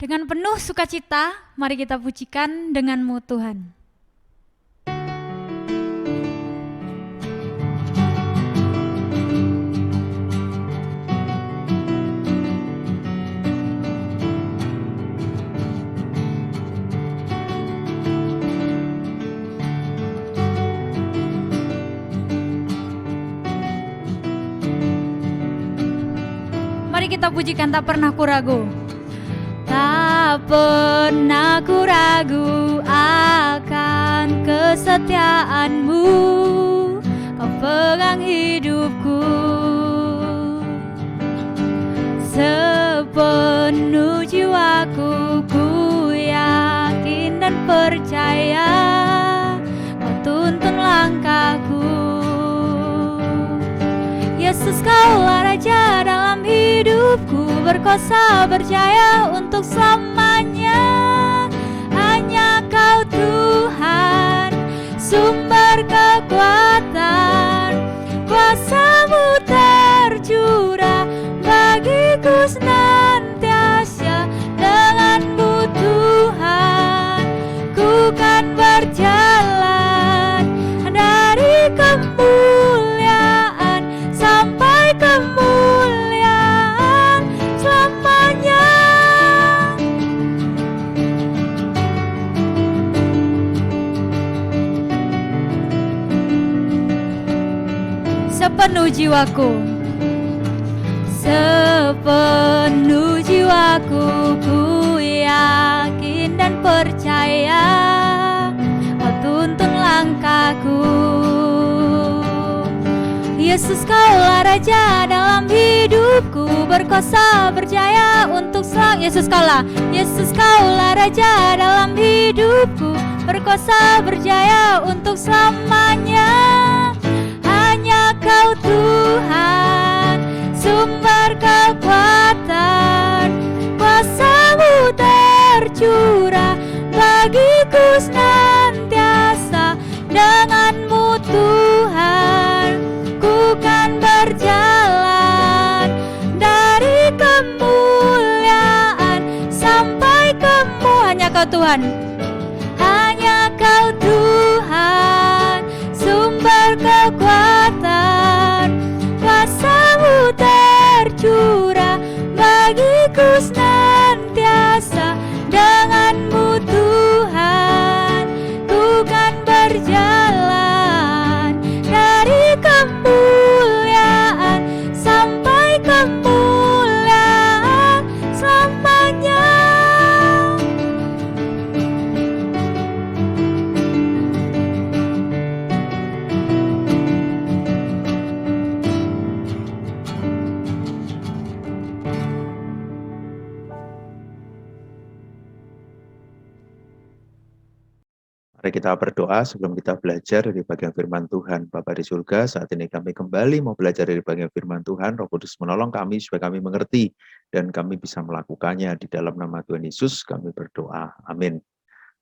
Dengan penuh sukacita, mari kita pujikan dengan-Mu Tuhan. Mari kita pujikan tak pernah ku ragu. Tak pernah ku ragu akan kesetiaan-Mu, Kau pegang hidupku. Sepenuh jiwaku ku yakin dan percaya Kau tuntun langkahku. Yesus, Kaulah Raja dalam hidupku, berkuasa berjaya untuk selamanya. Hanya Kau Tuhan, sumber kekuatan, kuasa-Mu tercurah bagiku senantiasa. Dengan-Mu Tuhan, ku kan berjalan dari kemuliaan sampai kemuliaan selamanya. Sepenuh jiwaku, sepenuh jiwaku ku yakin dan percaya Kau tuntun langkahku. Yesus, Kaulah Raja dalam hidupku, berkuasa berjaya untuk Yesus Kaulah Raja dalam hidupku, berkuasa berjaya untuk selamanya. Hanya Kau Tuhan, sumber kekuatan, kuasa-Mu tercurah bagiku senantiasa. Dengan-Mu Tuhan, ku kan berjalan dari kemuliaan sampai hanya Kau Tuhan, hanya Kau Tuhan, sumber kekuatan, kuasa-Mu tercurah bagiku senantiasa. Dengan-Mu Tuhan, ku kan berjalan dari kemuliaan sampai kemuliaan selamanya. Mari kita berdoa sebelum kita belajar dari bagian firman Tuhan. Bapa di surga, saat ini kami kembali mau belajar dari bagian firman Tuhan. Roh Kudus menolong kami supaya kami mengerti dan kami bisa melakukannya. Di dalam nama Tuhan Yesus kami berdoa. Amin.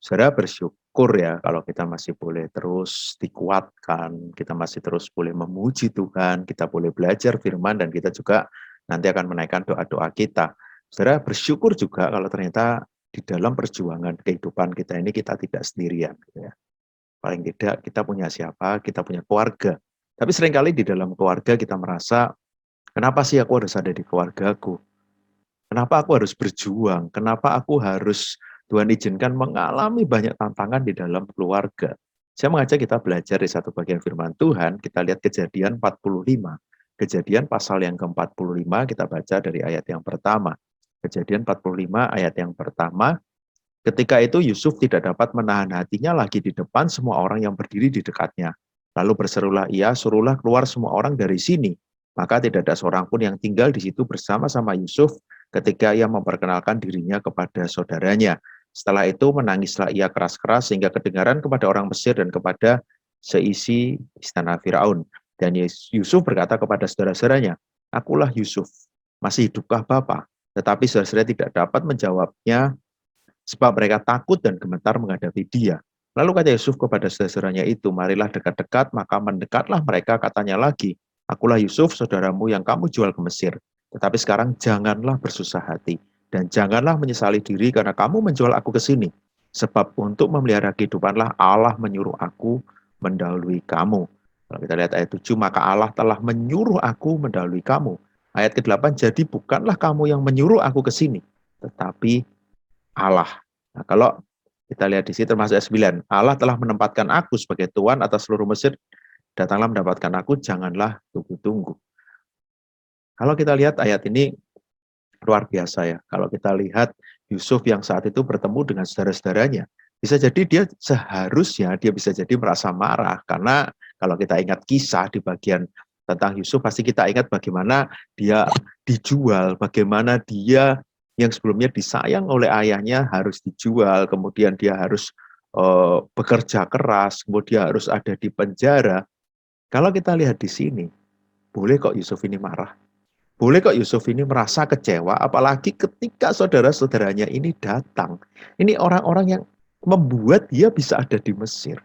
Saudara, bersyukur ya kalau kita masih boleh terus dikuatkan, kita masih terus boleh memuji Tuhan, kita boleh belajar firman, dan kita juga nanti akan menaikkan doa-doa kita. Saudara, bersyukur juga kalau ternyata di dalam perjuangan kehidupan kita ini kita tidak sendirian. Gitu ya. Paling tidak kita punya siapa, kita punya keluarga. Tapi seringkali di dalam keluarga kita merasa, kenapa sih aku harus ada di keluargaku? Kenapa aku harus berjuang? Kenapa aku harus, Tuhan izinkan, mengalami banyak tantangan di dalam keluarga? Saya mengajak kita belajar di satu bagian firman Tuhan. Kita lihat Kejadian 45. Kejadian pasal yang ke-45, kita baca dari ayat yang pertama. Kejadian 45 ayat yang pertama, ketika itu Yusuf tidak dapat menahan hatinya lagi di depan semua orang yang berdiri di dekatnya. Lalu berserulah ia, suruhlah keluar semua orang dari sini. Maka tidak ada seorang pun yang tinggal di situ bersama-sama Yusuf ketika ia memperkenalkan dirinya kepada saudaranya. Setelah itu menangislah ia keras-keras sehingga kedengaran kepada orang Mesir dan kepada seisi istana Firaun. Dan Yusuf berkata kepada saudara-saudaranya, "Akulah Yusuf, masih hidupkah Bapa?" Tetapi saudara-saudara tidak dapat menjawabnya sebab mereka takut dan gemetar menghadapi dia. Lalu kata Yusuf kepada saudara-saudaranya itu, "Marilah dekat-dekat." Maka mendekatlah mereka, katanya lagi, "Akulah Yusuf, saudaramu yang kamu jual ke Mesir. Tetapi sekarang janganlah bersusah hati. Dan janganlah menyesali diri karena kamu menjual aku ke sini. Sebab untuk memelihara kehidupanlah Allah menyuruh aku mendahului kamu. Kalau kita lihat ayat 7, maka Allah telah menyuruh aku mendahului kamu. Ayat ke-8, jadi bukanlah kamu yang menyuruh aku ke sini, tetapi Allah. Nah, kalau kita lihat di sini termasuk ayat 9, Allah telah menempatkan aku sebagai tuan atas seluruh Mesir, datanglah mendapatkan aku, janganlah tunggu-tunggu. Kalau kita lihat ayat ini luar biasa ya. Kalau kita lihat Yusuf yang saat itu bertemu dengan saudara-saudaranya, bisa jadi dia seharusnya dia bisa jadi merasa marah karena kalau kita ingat kisah di bagian tentang Yusuf pasti kita ingat bagaimana dia dijual, bagaimana dia yang sebelumnya disayang oleh ayahnya harus dijual, kemudian dia harus bekerja keras, kemudian harus ada di penjara. Kalau kita lihat di sini, boleh kok Yusuf ini marah. Boleh kok Yusuf ini merasa kecewa, apalagi ketika saudara-saudaranya ini datang. Ini orang-orang yang membuat dia bisa ada di Mesir.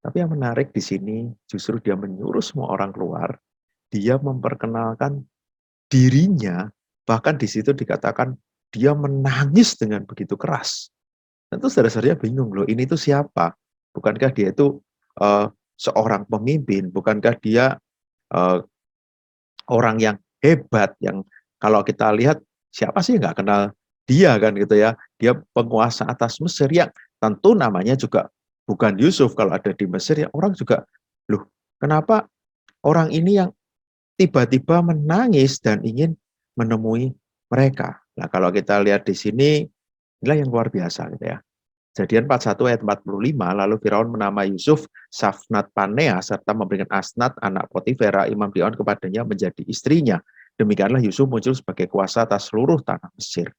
Tapi yang menarik di sini, justru dia menyuruh semua orang keluar, dia memperkenalkan dirinya, bahkan di situ dikatakan dia menangis dengan begitu keras. Tentu saudara-saudaranya bingung, loh ini tuh siapa? Bukankah dia itu seorang pemimpin? Bukankah dia orang yang hebat, yang kalau kita lihat siapa sih nggak kenal dia kan gitu ya. Dia penguasa atas Mesir yang tentu namanya juga bukan Yusuf. Kalau ada di Mesir ya orang juga, loh kenapa orang ini yang tiba-tiba menangis dan ingin menemui mereka. Nah kalau kita lihat di sini, inilah yang luar biasa gitu ya. Kejadian 41 ayat 45, lalu Firaun menamai Yusuf Safnat Panea serta memberikan Asnat anak Potifera imam Firaun kepadanya menjadi istrinya. Demikianlah Yusuf muncul sebagai kuasa atas seluruh tanah Mesir.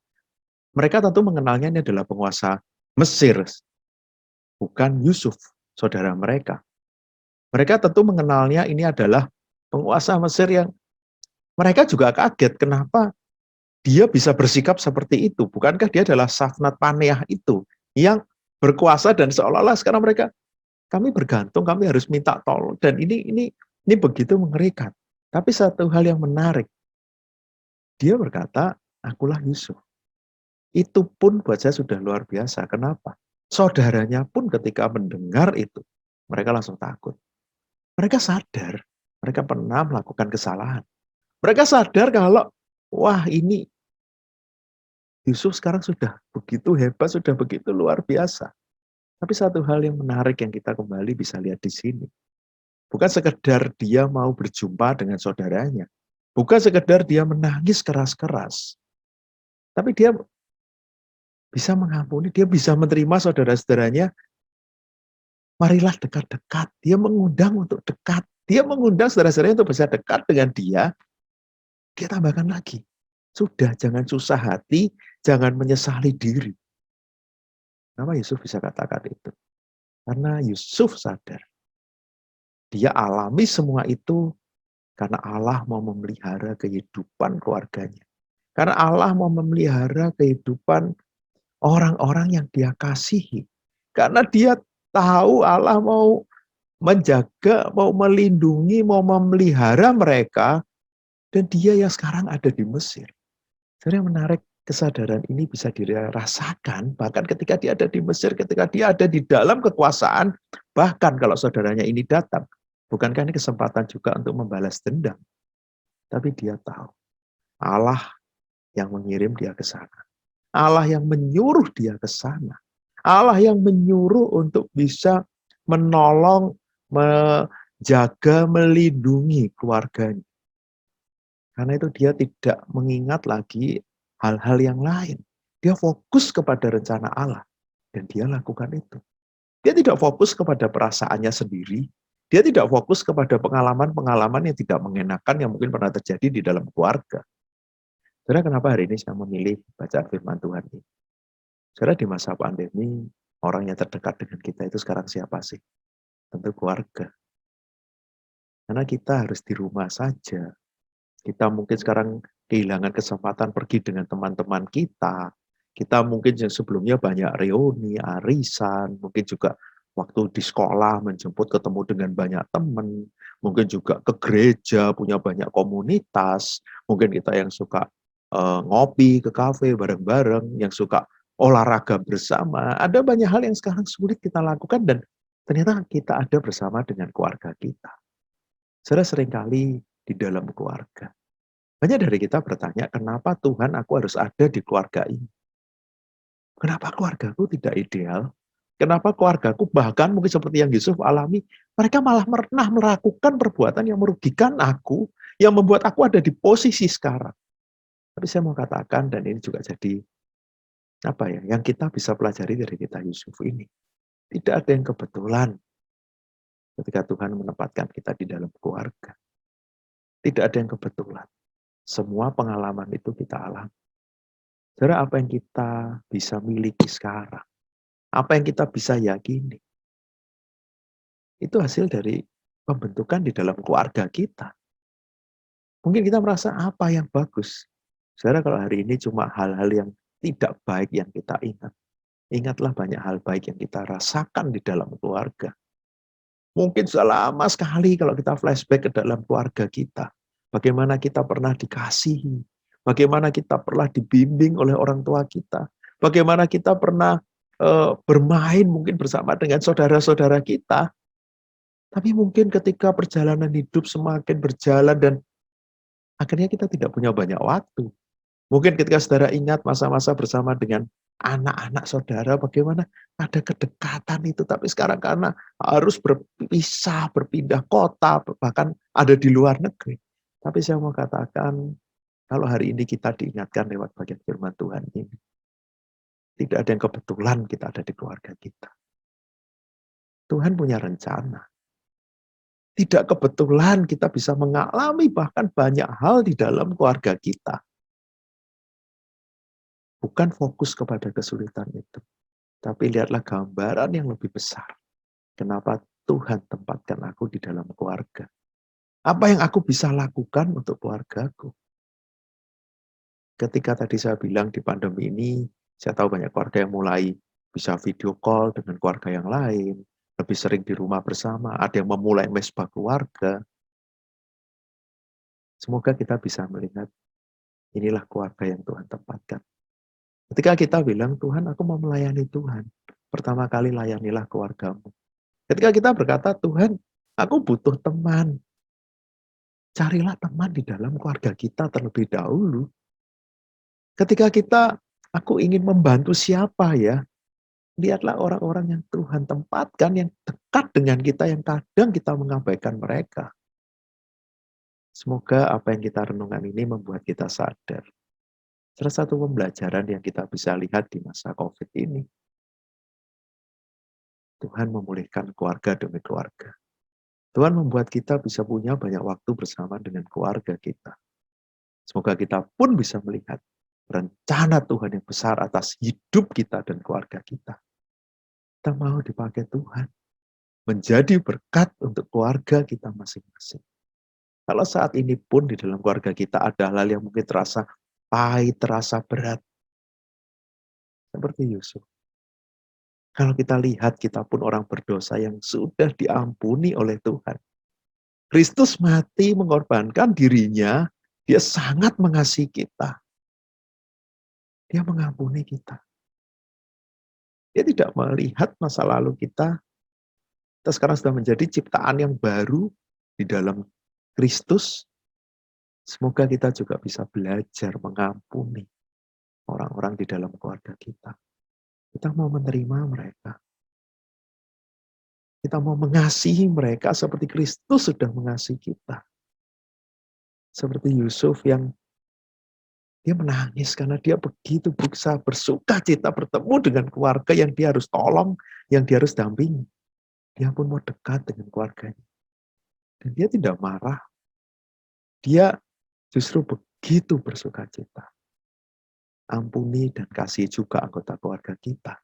Mereka tentu mengenalnya ini adalah penguasa Mesir, bukan Yusuf, saudara mereka. Mereka tentu mengenalnya ini adalah penguasa Mesir yang mereka juga kaget kenapa dia bisa bersikap seperti itu. Bukankah dia adalah Safnat Paneah itu yang berkuasa dan seolah-olah sekarang mereka kami bergantung, kami harus minta tolong dan ini begitu mengerikan. Tapi satu hal yang menarik, dia berkata, akulah Yusuf. Itu pun buat saya sudah luar biasa. Kenapa? Saudaranya pun ketika mendengar itu, mereka langsung takut. Mereka sadar, mereka pernah melakukan kesalahan. Mereka sadar kalau, wah ini Yusuf sekarang sudah begitu hebat, sudah begitu luar biasa. Tapi satu hal yang menarik yang kita kembali bisa lihat di sini. Bukan sekedar dia mau berjumpa dengan saudaranya. Bukan sekedar dia menangis keras-keras. Tapi dia bisa mengampuni, dia bisa menerima saudara-saudaranya. Marilah dekat-dekat. Dia mengundang untuk dekat. Dia mengundang saudara-saudaranya untuk bisa dekat dengan dia. Dia tambahkan lagi. Sudah, jangan susah hati, jangan menyesali diri. Kenapa Yusuf bisa katakan itu? Karena Yusuf sadar. Dia alami semua itu karena Allah mau memelihara kehidupan keluarganya. Karena Allah mau memelihara kehidupan orang-orang yang dia kasihi. Karena dia tahu Allah mau menjaga, mau melindungi, mau memelihara mereka. Dan dia yang sekarang ada di Mesir. Jadi yang menarik, kesadaran ini bisa dirasakan bahkan ketika dia ada di Mesir, ketika dia ada di dalam kekuasaan, bahkan kalau saudaranya ini datang. Bukankah ini kesempatan juga untuk membalas dendam? Tapi dia tahu, Allah yang mengirim dia ke sana. Allah yang menyuruh dia ke sana. Allah yang menyuruh untuk bisa menolong, menjaga, melindungi keluarganya. Karena itu dia tidak mengingat lagi hal-hal yang lain. Dia fokus kepada rencana Allah. Dan dia lakukan itu. Dia tidak fokus kepada perasaannya sendiri. Dia tidak fokus kepada pengalaman-pengalaman yang tidak mengenakan yang mungkin pernah terjadi di dalam keluarga. Saudara, kenapa hari ini saya memilih bacaan firman Tuhan ini? Saudara, di masa pandemi, orang yang terdekat dengan kita itu sekarang siapa sih? Tentu keluarga. Karena kita harus di rumah saja. Kita mungkin sekarang kehilangan kesempatan pergi dengan teman-teman kita. Kita mungkin yang sebelumnya banyak reuni, arisan, mungkin juga waktu di sekolah menjemput ketemu dengan banyak teman, mungkin juga ke gereja, punya banyak komunitas, mungkin kita yang suka ngopi ke kafe bareng-bareng, yang suka olahraga bersama. Ada banyak hal yang sekarang sulit kita lakukan dan ternyata kita ada bersama dengan keluarga kita. Saudara, seringkali di dalam keluarga, banyak dari kita bertanya, kenapa Tuhan aku harus ada di keluarga ini? Kenapa keluargaku tidak ideal? Kenapa keluargaku bahkan mungkin seperti yang Yusuf alami, mereka malah pernah melakukan perbuatan yang merugikan aku, yang membuat aku ada di posisi sekarang. Tapi saya mau katakan, dan ini juga jadi apa ya, yang kita bisa pelajari dari kita Yusuf ini. Tidak ada yang kebetulan ketika Tuhan menempatkan kita di dalam keluarga. Tidak ada yang kebetulan. Semua pengalaman itu kita alami. Saudara, apa yang kita bisa miliki sekarang, apa yang kita bisa yakini, itu hasil dari pembentukan di dalam keluarga kita. Mungkin kita merasa apa yang bagus. Saudara, kalau hari ini cuma hal-hal yang tidak baik yang kita ingat, ingatlah banyak hal baik yang kita rasakan di dalam keluarga. Mungkin sudah lama sekali kalau kita flashback ke dalam keluarga kita. Bagaimana kita pernah dikasihi, bagaimana kita pernah dibimbing oleh orang tua kita, bagaimana kita pernah bermain mungkin bersama dengan saudara-saudara kita. Tapi mungkin ketika perjalanan hidup semakin berjalan dan akhirnya kita tidak punya banyak waktu. Mungkin ketika saudara ingat masa-masa bersama dengan anak-anak saudara, bagaimana ada kedekatan itu. Tapi sekarang karena harus berpisah, berpindah kota, bahkan ada di luar negeri. Tapi saya mau katakan, kalau hari ini kita diingatkan lewat bagian firman Tuhan ini, tidak ada yang kebetulan kita ada di keluarga kita. Tuhan punya rencana. Tidak kebetulan kita bisa mengalami bahkan banyak hal di dalam keluarga kita. Bukan fokus kepada kesulitan itu. Tapi lihatlah gambaran yang lebih besar. Kenapa Tuhan tempatkan aku di dalam keluarga. Apa yang aku bisa lakukan untuk keluargaku. Ketika tadi saya bilang di pandemi ini, saya tahu banyak keluarga yang mulai bisa video call dengan keluarga yang lain. Lebih sering di rumah bersama. Ada yang memulai mesbah keluarga. Semoga kita bisa melihat inilah keluarga yang Tuhan tempatkan. Ketika kita bilang, Tuhan aku mau melayani Tuhan. Pertama kali layanilah keluargamu. Ketika kita berkata, Tuhan aku butuh teman. Carilah teman di dalam keluarga kita terlebih dahulu. Ketika aku ingin membantu siapa ya, lihatlah orang-orang yang Tuhan tempatkan, yang dekat dengan kita, yang kadang kita mengabaikan mereka. Semoga apa yang kita renungkan ini membuat kita sadar. Salah satu pembelajaran yang kita bisa lihat di masa COVID ini, Tuhan memulihkan keluarga demi keluarga. Tuhan membuat kita bisa punya banyak waktu bersama dengan keluarga kita. Semoga kita pun bisa melihat rencana Tuhan yang besar atas hidup kita dan keluarga kita. Kita mau dipakai Tuhan menjadi berkat untuk keluarga kita masing-masing. Kalau saat ini pun di dalam keluarga kita ada hal yang mungkin terasa pahit, terasa berat. Seperti Yusuf. Kalau kita lihat, kita pun orang berdosa yang sudah diampuni oleh Tuhan. Kristus mati mengorbankan dirinya, dia sangat mengasihi kita. Dia mengampuni kita. Dia tidak melihat masa lalu kita. Kita sekarang sudah menjadi ciptaan yang baru di dalam Kristus. Semoga kita juga bisa belajar mengampuni orang-orang di dalam keluarga kita. Kita mau menerima mereka. Kita mau mengasihi mereka seperti Kristus sudah mengasihi kita. Seperti Yusuf yang dia menangis karena dia begitu bisa bersuka cita bertemu dengan keluarga yang dia harus tolong, yang dia harus dampingi. Dia pun mau dekat dengan keluarganya. Dan dia tidak marah. Dia justru begitu bersuka cita. Ampuni dan kasih juga anggota keluarga kita.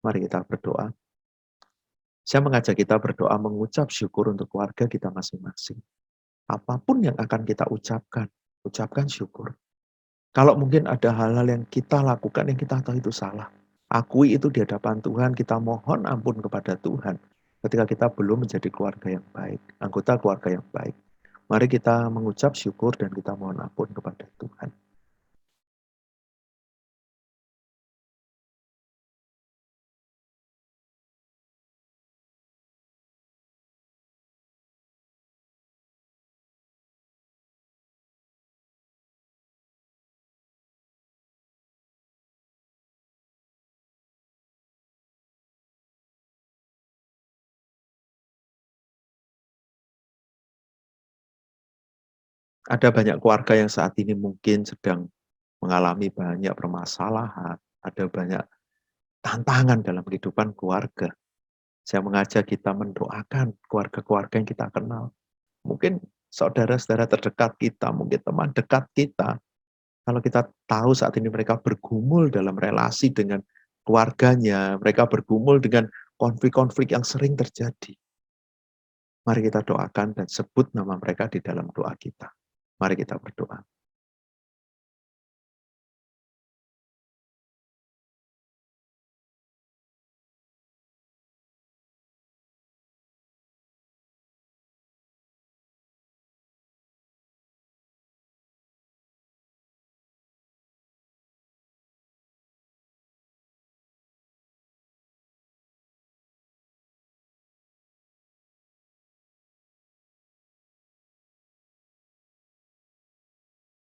Mari kita berdoa. Saya mengajak kita berdoa mengucap syukur untuk keluarga kita masing-masing. Apapun yang akan kita ucapkan, ucapkan syukur. Kalau mungkin ada hal-hal yang kita lakukan yang kita tahu itu salah, akui itu di hadapan Tuhan, kita mohon ampun kepada Tuhan. Ketika kita belum menjadi keluarga yang baik, anggota keluarga yang baik. Mari kita mengucap syukur dan kita mohon ampun kepada Tuhan. Ada banyak keluarga yang saat ini mungkin sedang mengalami banyak permasalahan, ada banyak tantangan dalam kehidupan keluarga. Saya mengajak kita mendoakan keluarga-keluarga yang kita kenal. Mungkin saudara-saudara terdekat kita, mungkin teman dekat kita. Kalau kita tahu saat ini mereka bergumul dalam relasi dengan keluarganya, mereka bergumul dengan konflik-konflik yang sering terjadi. Mari kita doakan dan sebut nama mereka di dalam doa kita. Mari kita berdoa.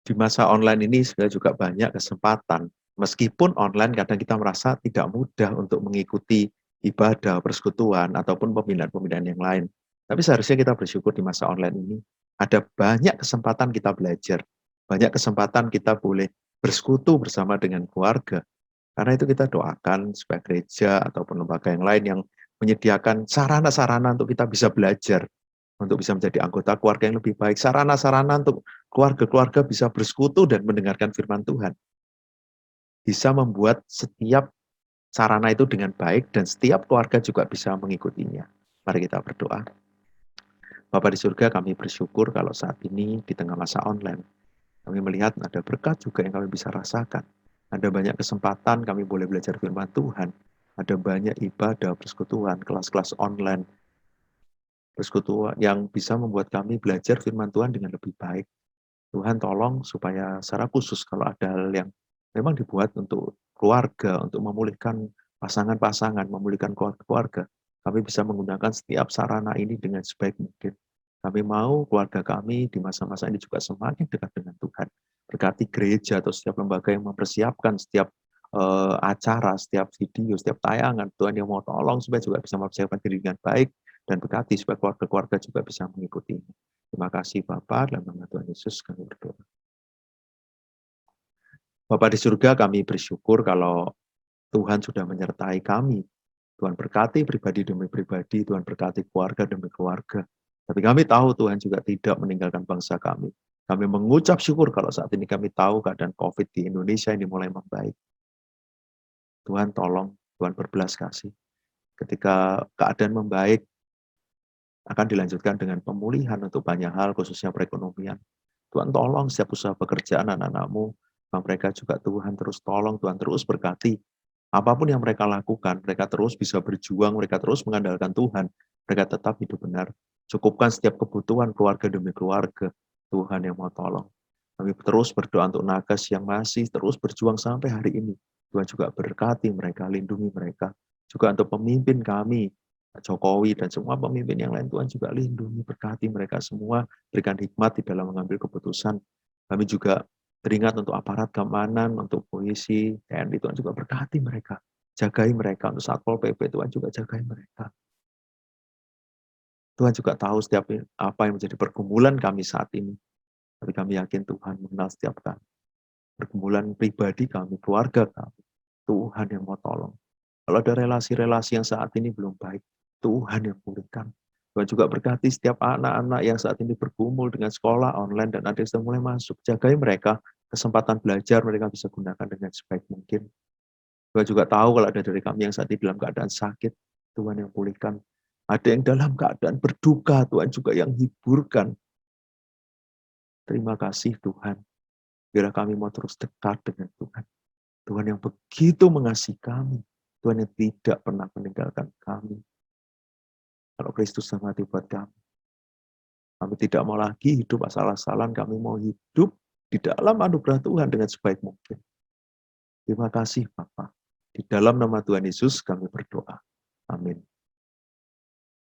Di masa online ini sebenarnya juga banyak kesempatan. Meskipun online kadang kita merasa tidak mudah untuk mengikuti ibadah, persekutuan, ataupun pembinaan-pembinaan yang lain. Tapi seharusnya kita bersyukur di masa online ini ada banyak kesempatan kita belajar, banyak kesempatan kita boleh bersekutu bersama dengan keluarga. Karena itu kita doakan supaya gereja ataupun lembaga yang lain yang menyediakan sarana-sarana untuk kita bisa belajar, untuk bisa menjadi anggota keluarga yang lebih baik, sarana-sarana untuk keluarga-keluarga bisa bersekutu dan mendengarkan firman Tuhan. Bisa membuat setiap sarana itu dengan baik dan setiap keluarga juga bisa mengikutinya. Mari kita berdoa. Bapa di surga, kami bersyukur kalau saat ini di tengah masa online, kami melihat ada berkat juga yang kami bisa rasakan. Ada banyak kesempatan kami boleh belajar firman Tuhan. Ada banyak ibadah, persekutuan, kelas-kelas online, persekutuan yang bisa membuat kami belajar firman Tuhan dengan lebih baik. Tuhan tolong supaya secara khusus kalau ada hal yang memang dibuat untuk keluarga, untuk memulihkan pasangan-pasangan, memulihkan keluarga, kami bisa menggunakan setiap sarana ini dengan sebaik mungkin. Kami mau keluarga kami di masa-masa ini juga semakin dekat dengan Tuhan. Berkati gereja atau setiap lembaga yang mempersiapkan setiap acara, setiap video, setiap tayangan. Tuhan yang mau tolong supaya juga bisa mempersiapkan diri dengan baik dan berkati supaya keluarga-keluarga juga bisa mengikuti. Terima kasih Bapak, dalam nama Tuhan Yesus kami berdoa. Bapak di surga, kami bersyukur kalau Tuhan sudah menyertai kami. Tuhan berkati pribadi demi pribadi, Tuhan berkati keluarga demi keluarga. Tapi kami tahu Tuhan juga tidak meninggalkan bangsa kami. Kami mengucap syukur kalau saat ini kami tahu keadaan COVID di Indonesia ini mulai membaik. Tuhan tolong, Tuhan berbelas kasih. Ketika keadaan membaik, akan dilanjutkan dengan pemulihan untuk banyak hal, khususnya perekonomian. Tuhan tolong setiap usaha pekerjaan anak-anak-Mu, mereka juga Tuhan terus tolong, Tuhan terus berkati. Apapun yang mereka lakukan, mereka terus bisa berjuang, mereka terus mengandalkan Tuhan, mereka tetap hidup benar. Cukupkan setiap kebutuhan keluarga demi keluarga, Tuhan yang mau tolong. Kami terus berdoa untuk nakes yang masih terus berjuang sampai hari ini. Tuhan juga berkati mereka, lindungi mereka. Juga untuk pemimpin kami, Pak Jokowi dan semua pemimpin yang lain, Tuhan juga lindungi, berkati mereka semua, berikan hikmat di dalam mengambil keputusan. Kami juga teringat untuk aparat keamanan, untuk polisi, TNI, Tuhan juga berkati mereka. Jagai mereka, untuk Satpol PP, Tuhan juga jagai mereka. Tuhan juga tahu setiap apa yang menjadi pergumulan kami saat ini. Tapi kami yakin Tuhan mengenal setiap kami. Pergumulan pribadi kami, keluarga kami. Tuhan yang mau tolong. Kalau ada relasi-relasi yang saat ini belum baik, Tuhan yang pulihkan. Tuhan juga berkati setiap anak-anak yang saat ini bergumul dengan sekolah online dan ada yang sudah mulai masuk. Jagai mereka, kesempatan belajar mereka bisa gunakan dengan sebaik mungkin. Tuhan juga tahu kalau ada dari kami yang saat ini dalam keadaan sakit, Tuhan yang pulihkan. Ada yang dalam keadaan berduka, Tuhan juga yang hiburkan. Terima kasih Tuhan. Biar kami mau terus dekat dengan Tuhan. Tuhan yang begitu mengasihi kami. Tuhan yang tidak pernah meninggalkan kami. Kalau Kristus sangat mati buat kami. Kami tidak mau lagi hidup asal-asalan. Kami mau hidup di dalam anugerah Tuhan dengan sebaik mungkin. Terima kasih Bapa. Di dalam nama Tuhan Yesus kami berdoa.